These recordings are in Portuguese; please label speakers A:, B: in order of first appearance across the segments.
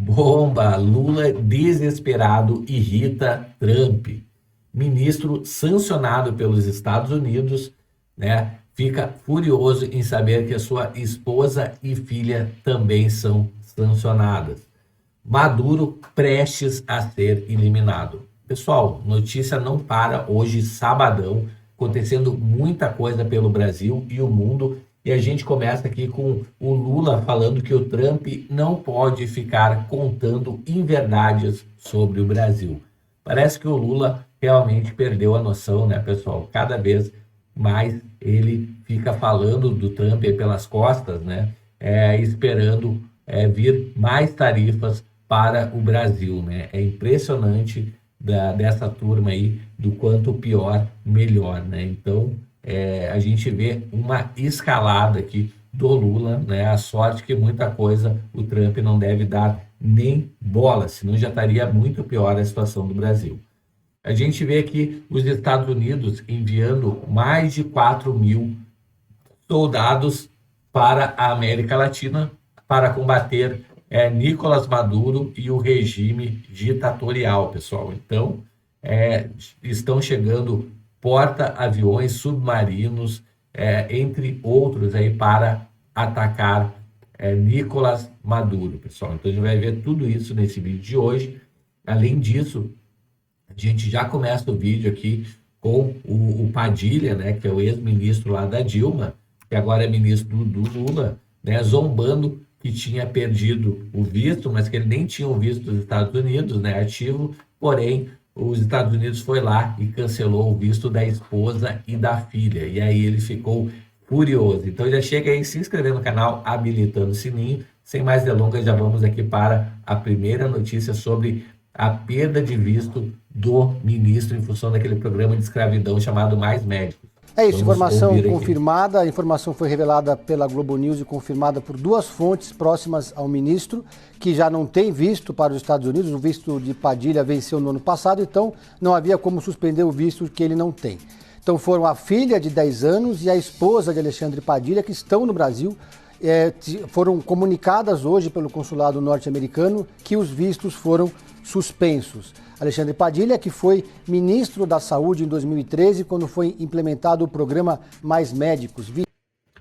A: Bomba! Lula desesperado irrita Trump. Ministro sancionado pelos Estados Unidos, né, fica furioso em saber que a sua esposa e filha também são sancionadas. Maduro prestes a ser eliminado. Pessoal, notícia não para hoje, sabadão, acontecendo muita coisa pelo Brasil e o mundo. E a gente começa aqui com o Lula falando que o Trump não pode ficar contando inverdades sobre o Brasil. Parece que o Lula realmente perdeu a noção, né, pessoal? Cada vez mais ele fica falando do Trump aí pelas costas, né? Esperando vir mais tarifas para o Brasil, né? É impressionante dessa turma aí, do quanto pior, melhor, né? Então, a gente vê uma escalada aqui do Lula, né? A sorte que muita coisa o Trump não deve dar nem bola, senão já estaria muito pior a situação do Brasil. A gente vê aqui os Estados Unidos enviando mais de 4.000 soldados para a América Latina para combater Nicolás Maduro e o regime ditatorial, pessoal. Então, estão chegando porta-aviões, submarinos, entre outros, aí, para atacar Nicolás Maduro, pessoal. Então, a gente vai ver tudo isso nesse vídeo de hoje. Além disso, a gente já começa o vídeo aqui com o Padilha, né, que é o ex-ministro lá da Dilma, que agora é ministro do Lula, né, zombando que tinha perdido o visto, mas que ele nem tinha o visto dos Estados Unidos, né, ativo, porém os Estados Unidos foi lá e cancelou o visto da esposa e da filha, e aí ele ficou furioso. Então já chega aí se inscrever no canal, habilitando o sininho. Sem mais delongas, já vamos aqui para a primeira notícia sobre a perda de visto do ministro em função daquele programa de escravidão chamado Mais Médicos.
B: É isso, informação confirmada. A informação foi revelada pela Globo News e confirmada por duas fontes próximas ao ministro, que já não tem visto para os Estados Unidos. O visto de Padilha venceu no ano passado, então não havia como suspender o visto que ele não tem. Então foram a filha de 10 anos e a esposa de Alexandre Padilha, que estão no Brasil. Foram comunicadas hoje pelo consulado norte-americano que os vistos foram suspensos. Alexandre Padilha, que foi ministro da Saúde em 2013, quando foi implementado o programa Mais Médicos.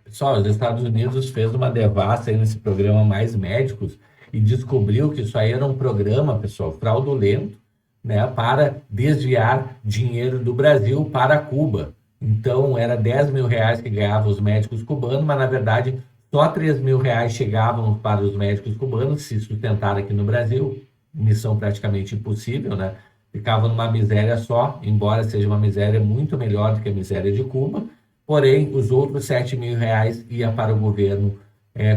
A: Pessoal, os Estados Unidos fez uma devassa aí nesse programa Mais Médicos e descobriu que isso aí era um programa, pessoal, fraudulento, né, para desviar dinheiro do Brasil para Cuba. Então, era 10 mil reais que ganhavam os médicos cubanos, mas na verdade só 3 mil reais chegavam para os médicos cubanos se sustentar aqui no Brasil. Missão praticamente impossível, né? Ficavam numa miséria só, embora seja uma miséria muito melhor do que a miséria de Cuba, porém os outros 7 mil reais ia para o governo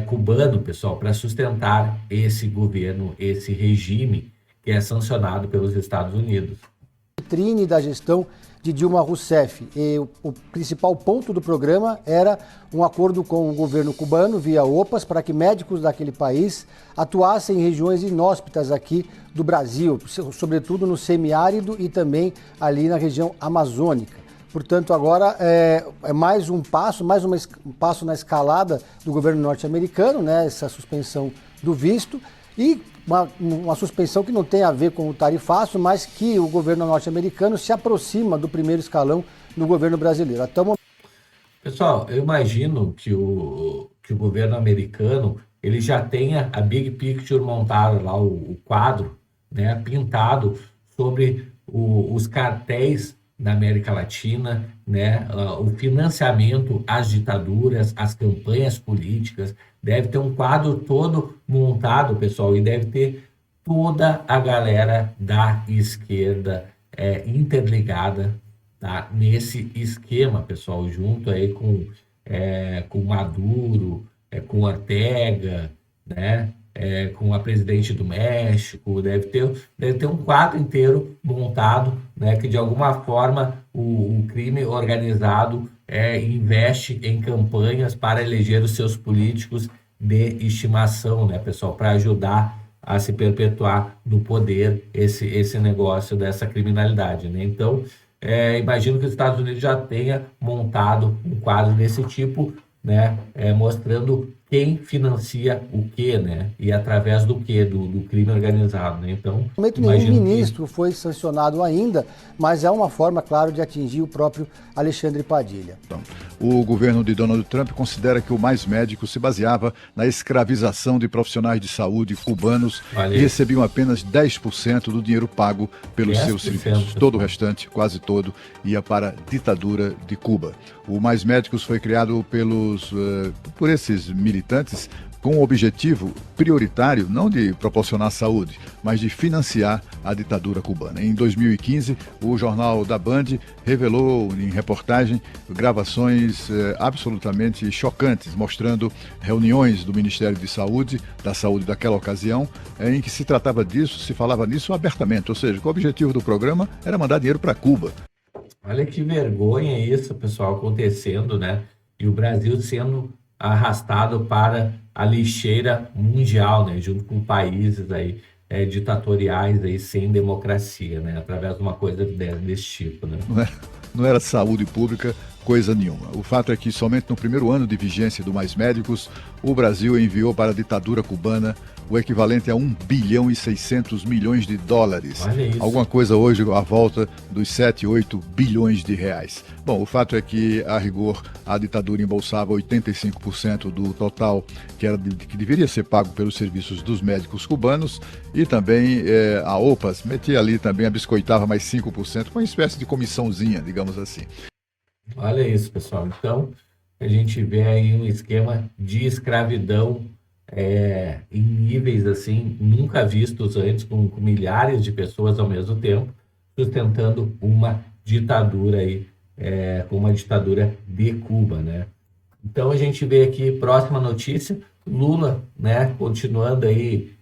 A: cubano, pessoal, para sustentar esse governo, esse regime que é sancionado pelos Estados Unidos.
B: Vitrine da gestão de Dilma Rousseff. E o principal ponto do programa era um acordo com o governo cubano, via OPAS, para que médicos daquele país atuassem em regiões inóspitas aqui do Brasil, sobretudo no semiárido e também ali na região amazônica. Portanto, agora é mais um passo na escalada do governo norte-americano, né, essa suspensão do visto, e uma suspensão que não tem a ver com o tarifaço, mas que o governo norte-americano se aproxima do primeiro escalão no governo brasileiro.
A: Pessoal, eu imagino que o governo americano ele já tenha a big picture montada lá, o quadro, né, pintado sobre os cartéis da América Latina, né, o financiamento às ditaduras, às campanhas políticas. Deve ter um quadro todo montado, pessoal, e deve ter toda a galera da esquerda interligada, tá, nesse esquema, pessoal, junto aí com Maduro, com Ortega, né, com a presidente do México. Deve ter um quadro inteiro montado, né, que de alguma forma o crime organizado investe em campanhas para eleger os seus políticos de estimação, né, pessoal, para ajudar a se perpetuar no poder esse negócio dessa criminalidade, né? Então, imagino que os Estados Unidos já tenha montado um quadro desse tipo, né, mostrando quem financia o quê, né? E através do quê? Do crime organizado, né? Então,
B: No momento nenhum ministro foi sancionado ainda, mas é uma forma, claro, de atingir o próprio Alexandre Padilha.
C: O governo de Donald Trump considera que o Mais Médicos se baseava na escravização de profissionais de saúde cubanos e recebiam apenas 10% do dinheiro pago pelos seus serviços. Todo o restante, quase todo, ia para a ditadura de Cuba. O Mais Médicos foi criado por esses militantes com o objetivo prioritário não de proporcionar saúde, mas de financiar a ditadura cubana. Em 2015, o jornal da Band revelou em reportagem gravações absolutamente chocantes, mostrando reuniões do Ministério da Saúde daquela ocasião, em que se tratava disso, se falava nisso abertamente, ou seja, que o objetivo do programa era mandar dinheiro para Cuba.
A: Olha que vergonha isso, pessoal, acontecendo, né? E o Brasil sendo arrastado para a lixeira mundial, né? Junto com países aí ditatoriais aí sem democracia, né? Através de uma coisa desse tipo, né?
C: Não era saúde pública, coisa nenhuma. O fato é que somente no primeiro ano de vigência do Mais Médicos, o Brasil enviou para a ditadura cubana o equivalente a 1 bilhão e 600 milhões de dólares.
A: Olha isso.
C: Alguma coisa hoje à volta dos 7, 8 bilhões de reais. Bom, o fato é que, a rigor, a ditadura embolsava 85% do total que deveria ser pago pelos serviços dos médicos cubanos e também a OPAS metia ali também, biscoitava mais 5%, uma espécie de comissãozinha, digamos assim.
A: Olha isso, pessoal. Então, a gente vê aí um esquema de escravidão em níveis assim nunca vistos antes, com milhares de pessoas ao mesmo tempo, sustentando uma ditadura aí, com uma ditadura de Cuba, né? Então a gente vê aqui, próxima notícia, Lula, né, continuando aí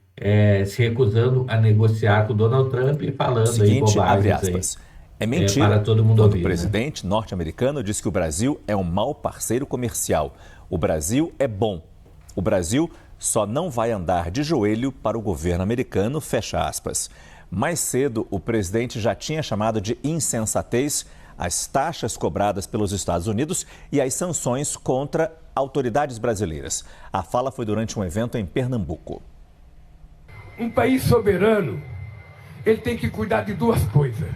A: se recusando a negociar com Donald Trump e falando aí bobagens aí.
D: É mentira.
A: Para todo mundo ouvir,
D: o presidente norte-americano diz que o Brasil é um mau parceiro comercial. O Brasil é bom. O Brasil só não vai andar de joelho para o governo americano, fecha aspas. Mais cedo, o presidente já tinha chamado de insensatez as taxas cobradas pelos Estados Unidos e as sanções contra autoridades brasileiras. A fala foi durante um evento em Pernambuco.
E: Um país soberano, ele tem que cuidar de duas coisas.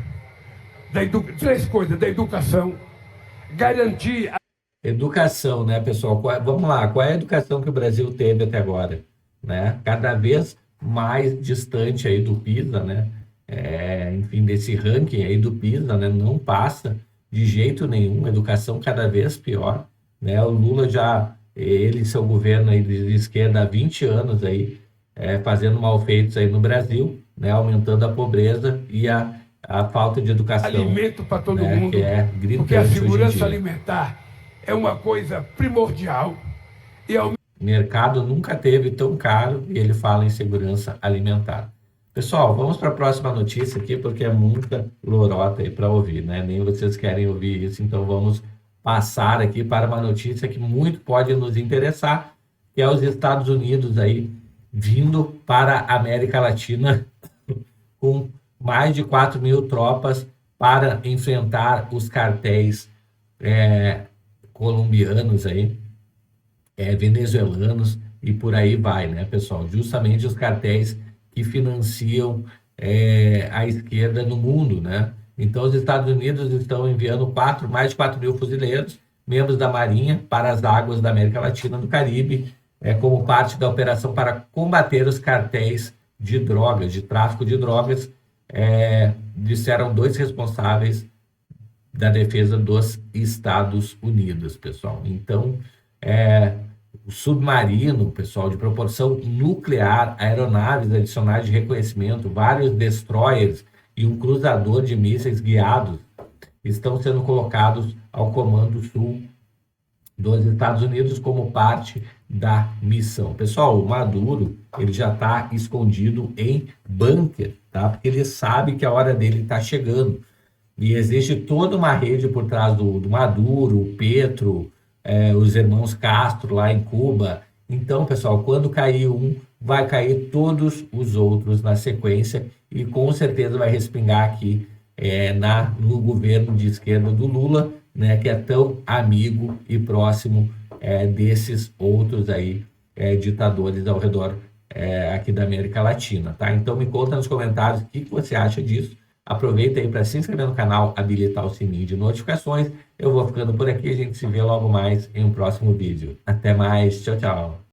E: Três coisas: da educação, garantir...
A: Educação, né, pessoal? Vamos lá, qual é a educação que o Brasil teve até agora? Né? Cada vez mais distante aí do PISA, né? Enfim, desse ranking aí do PISA, né? Não passa de jeito nenhum, educação cada vez pior, né? O Lula ele e seu governo aí de esquerda há 20 anos aí, fazendo malfeitos aí no Brasil, né? Aumentando a pobreza e a falta de educação.
E: Alimento para todo mundo,
A: que é gritante
E: porque a segurança
A: hoje em dia.
E: alimentar é uma coisa primordial.
A: O mercado nunca teve tão caro e ele fala em segurança alimentar. Pessoal, vamos para a próxima notícia aqui, porque é muita lorota aí para ouvir, né? Nem vocês querem ouvir isso, então vamos passar aqui para uma notícia que muito pode nos interessar, que é os Estados Unidos aí vindo para a América Latina com mais de 4.000 tropas para enfrentar os cartéis colombianos aí, venezuelanos e por aí vai, né, pessoal? Justamente os cartéis que financiam a esquerda no mundo, né? Então, os Estados Unidos estão enviando mais de 4.000 fuzileiros, membros da Marinha, para as águas da América Latina e do Caribe, como parte da operação para combater os cartéis de drogas, de tráfico de drogas, disseram 2 responsáveis da defesa dos Estados Unidos, pessoal. Então, o submarino, pessoal, de proporção nuclear, aeronaves adicionais de reconhecimento, vários destroyers e um cruzador de mísseis guiados estão sendo colocados ao Comando Sul dos Estados Unidos como parte da missão. Pessoal, o Maduro, ele já está escondido em bunker, tá? Porque ele sabe que a hora dele está chegando. E existe toda uma rede por trás do Maduro, o Petro, os irmãos Castro lá em Cuba. Então, pessoal, quando cair um, vai cair todos os outros na sequência e com certeza vai respingar aqui no governo de esquerda do Lula, né, que é tão amigo e próximo desses outros aí ditadores ao redor aqui da América Latina, tá? Então me conta nos comentários o que você acha disso. Aproveita aí para se inscrever no canal, habilitar o sininho de notificações. Eu vou ficando por aqui, a gente se vê logo mais em um próximo vídeo. Até mais, tchau, tchau.